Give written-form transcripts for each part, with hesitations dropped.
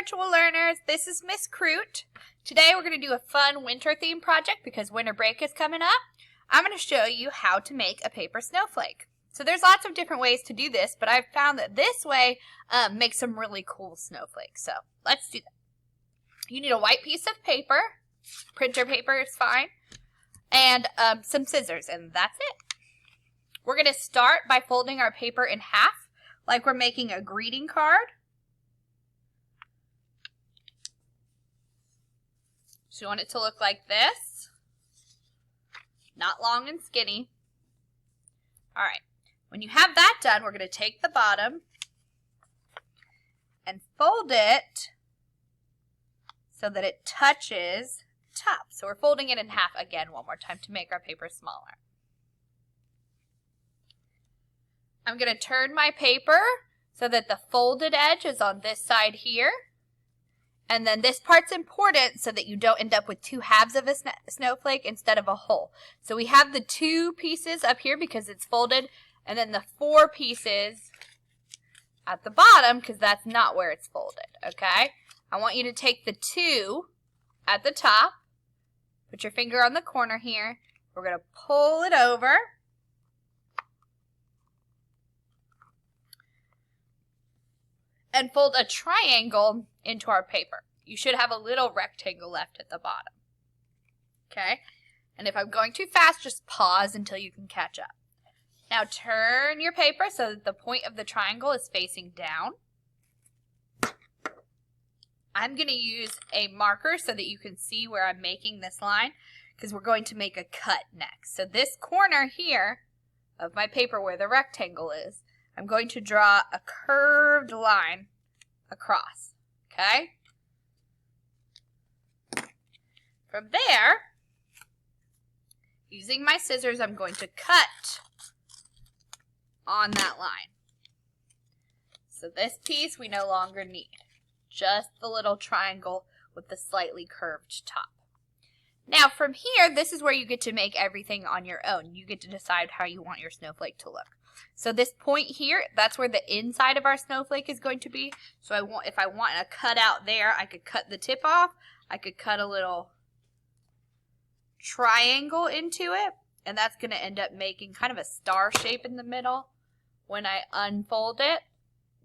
virtual learners, this is Miss Crute. Today we're going to do a fun winter theme project because winter break is coming up. I'm going to show you how to make a paper snowflake. So there's lots of different ways to do this, but I've found that this way makes some really cool snowflakes. So let's do that. You need a white piece of paper, printer paper is fine, and some scissors, and that's it. We're going to start by folding our paper in half like we're making a greeting card. So you want it to look like this, not long and skinny. All right, when you have that done, we're going to take the bottom and fold it so that it touches the top. So we're folding it in half again one more time to make our paper smaller. I'm going to turn my paper so that the folded edge is on this side here. And then this part's important so that you don't end up with two halves of a snowflake instead of a whole. So we have the two pieces up here because it's folded, and then the four pieces at the bottom because that's not where it's folded, okay? I want you to take the two at the top, put your finger on the corner here. We're going to pull it over. And fold a triangle into our paper. You should have a little rectangle left at the bottom. Okay? And if I'm going too fast, just pause until you can catch up. Now turn your paper so that the point of the triangle is facing down. I'm going to use a marker so that you can see where I'm making this line because we're going to make a cut next. So this corner here of my paper where the rectangle is, I'm going to draw a curved line across, okay? From there, using my scissors, I'm going to cut on that line. So this piece we no longer need, just the little triangle with the slightly curved top. Now from here, this is where you get to make everything on your own. You get to decide how you want your snowflake to look. So this point here, that's where the inside of our snowflake is going to be. So if I want a cut out there, I could cut the tip off. I could cut a little triangle into it, and that's going to end up making kind of a star shape in the middle when I unfold it.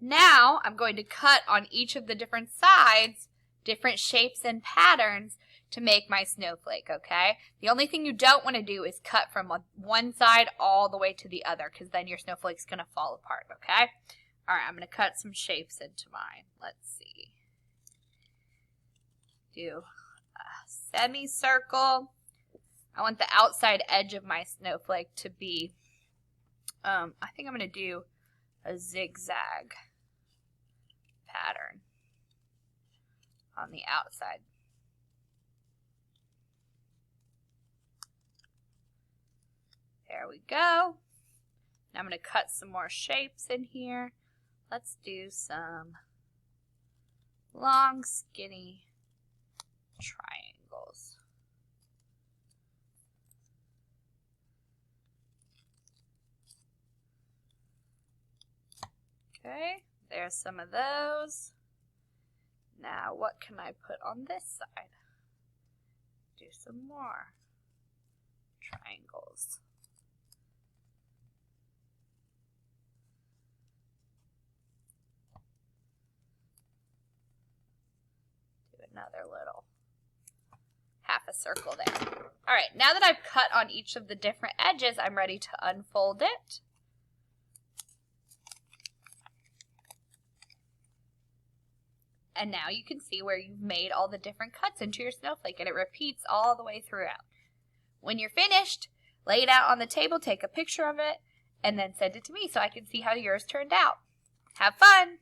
Now I'm going to cut on each of the different sides, different shapes and patterns to make my snowflake, okay? The only thing you don't want to do is cut from one side all the way to the other because then your snowflake's going to fall apart, okay? All right, I'm going to cut some shapes into mine. Let's see. Do a semicircle. I want the outside edge of my snowflake to be, I think I'm going to do a zigzag pattern on the outside. There we go. Now I'm going to cut some more shapes in here. Let's do some long, skinny triangles. Okay, there's some of those. Now what can I put on this side? Do some more triangles. Another little half a circle there. All right, now that I've cut on each of the different edges, I'm ready to unfold it. And now you can see where you've made all the different cuts into your snowflake, and it repeats all the way throughout. When you're finished, lay it out on the table, take a picture of it, and then send it to me so I can see how yours turned out. Have fun!